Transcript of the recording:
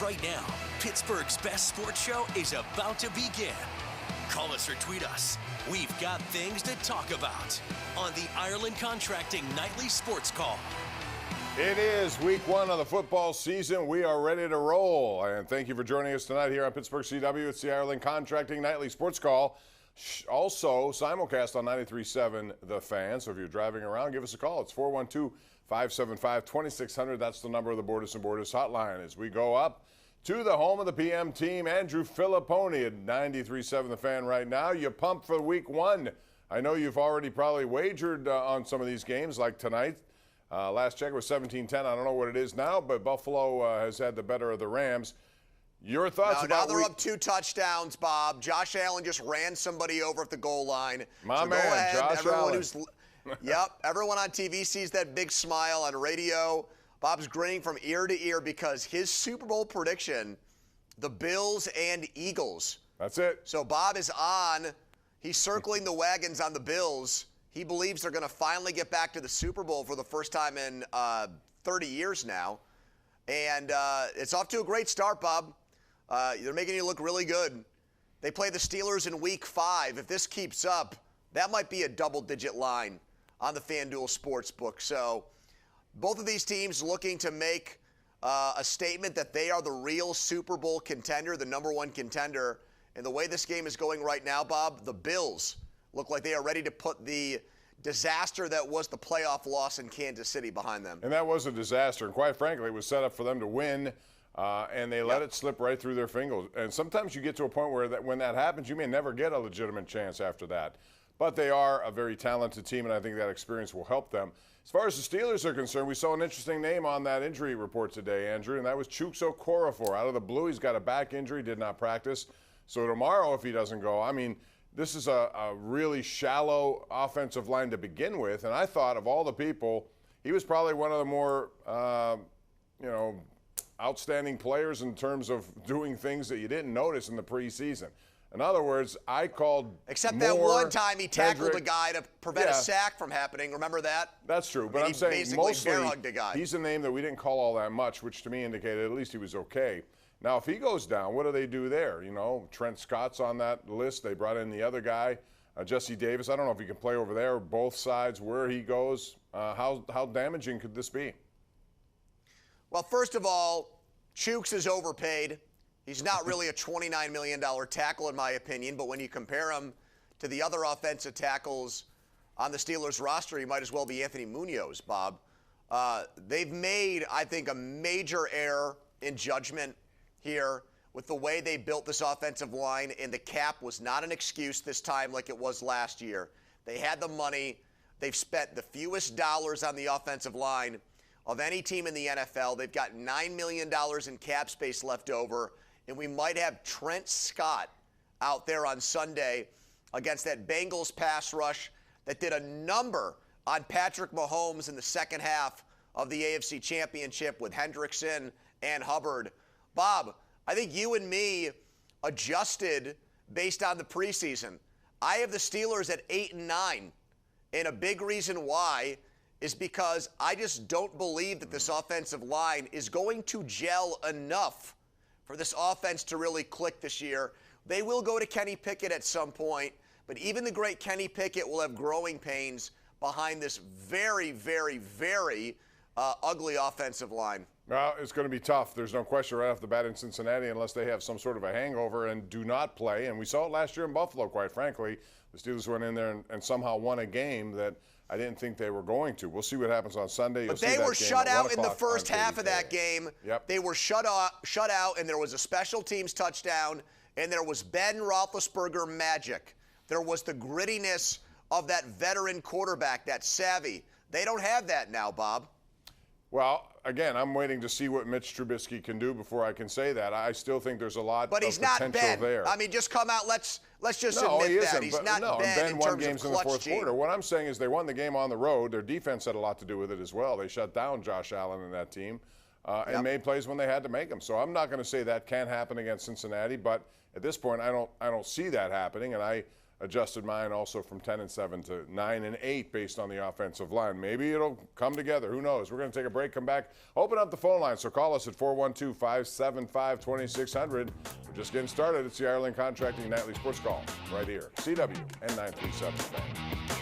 right now. Pittsburgh's best sports show is about to begin. Call us or tweet us. We've got things to talk about on the Ireland Contracting Nightly Sports Call. It is week 1 of the football season. We are ready to roll. And thank you for joining us tonight here on Pittsburgh CW. It's the Ireland Contracting Nightly Sports Call. Also simulcast on 93.7 The Fan. So if you're driving around, give us a call. It's 412-575-2600. That's the number of the Borders and Borders hotline. As we go up to the home of the PM team, Andrew Fillipponi at 93.7 The Fan right now. You pumped for week 1. I know you've already probably wagered on some of these games like tonight. Last check was 17-10. I don't know what it is now, but Buffalo has had the better of the Rams. Your thoughts about now they're up 2 touchdowns, Bob. Josh Allen just ran somebody over at the goal line. My man, go ahead. Josh Allen. Yep, everyone on TV sees that big smile on radio. Bob's grinning from ear to ear because his Super Bowl prediction, the Bills and Eagles. That's it. So Bob is on. He's circling the wagons on the Bills. He believes they're going to finally get back to the Super Bowl for the first time in 30 years now. And it's off to a great start, Bob. They're making you look really good. They play the Steelers in Week 5. If this keeps up, that might be a double-digit line on the FanDuel Sportsbook. So both of these teams looking to make a statement that they are the real Super Bowl contender, the number 1 contender. And the way this game is going right now, Bob, the Bills look like they are ready to put the disaster that was the playoff loss in Kansas City behind them. And that was a disaster. And quite frankly, it was set up for them to win, and they let it slip right through their fingers. And sometimes you get to a point where when that happens, you may never get a legitimate chance after that. But they are a very talented team, and I think that experience will help them. As far as the Steelers are concerned, we saw an interesting name on that injury report today, Andrew, and that was Chuks Okorafor. Out of the blue, he's got a back injury, did not practice. So tomorrow, if he doesn't go, I mean, this is a really shallow offensive line to begin with, and I thought of all the people, he was probably one of the more, outstanding players in terms of doing things that you didn't notice in the preseason. In other words, I called Except that one time he tackled a guy to prevent a sack from happening. Remember that? That's true, but I'm saying mostly a guy. He's a name that we didn't call all that much, which to me indicated at least he was okay. Now, if he goes down, what do they do there? You know, Trent Scott's on that list. They brought in the other guy, Jesse Davis. I don't know if he can play over there, both sides, where he goes. How damaging could this be? Well, first of all, Chuks is overpaid. He's not really a $29 million tackle, in my opinion, but when you compare him to the other offensive tackles on the Steelers roster, he might as well be Anthony Munoz, Bob. They've made, I think, a major error in judgment here with the way they built this offensive line, and the cap was not an excuse this time like it was last year. They had the money. They've spent the fewest dollars on the offensive line of any team in the NFL. They've got $9 million in cap space left over, and we might have Trent Scott out there on Sunday against that Bengals pass rush that did a number on Patrick Mahomes in the second half of the AFC Championship with Hendrickson and Hubbard. Bob, I think you and me adjusted based on the preseason. I have the Steelers at 8-9, and a big reason why is because I just don't believe that this offensive line is going to gel enough for this offense to really click this year. They will go to Kenny Pickett at some point, but even the great Kenny Pickett will have growing pains behind this very, very, very ugly offensive line. Well, it's going to be tough. There's no question right off the bat in Cincinnati unless they have some sort of a hangover and do not play. And we saw it last year in Buffalo, quite frankly. The Steelers went in there and somehow won a game that I didn't think they were going to. We'll see what happens on Sunday. But they were shut out in the first half of that game. Yep. They were shut out, and there was a special teams touchdown, and there was Ben Roethlisberger magic. There was the grittiness of that veteran quarterback, that savvy. They don't have that now, Bob. Well, again, I'm waiting to see what Mitch Trubisky can do before I can say that. I still think there's a lot of potential there. But he's not Ben. I mean, just come out. Let's just admit that. He's not Ben in won terms games of in the clutch fourth gene. quarter. What I'm saying is they won the game on the road. Their defense had a lot to do with it as well. They shut down Josh Allen and that team and made plays when they had to make them. So I'm not going to say that can't happen against Cincinnati, but at this point I don't see that happening. And I adjusted mine also from 10-7 to 9-8 based on the offensive line. Maybe it'll come together. Who knows? We're going to take a break, come back, open up the phone line. So call us at 412-575-2600. We're just getting started. It's the Ireland Contracting Nightly Sports Call right here. CW and 937 Fan.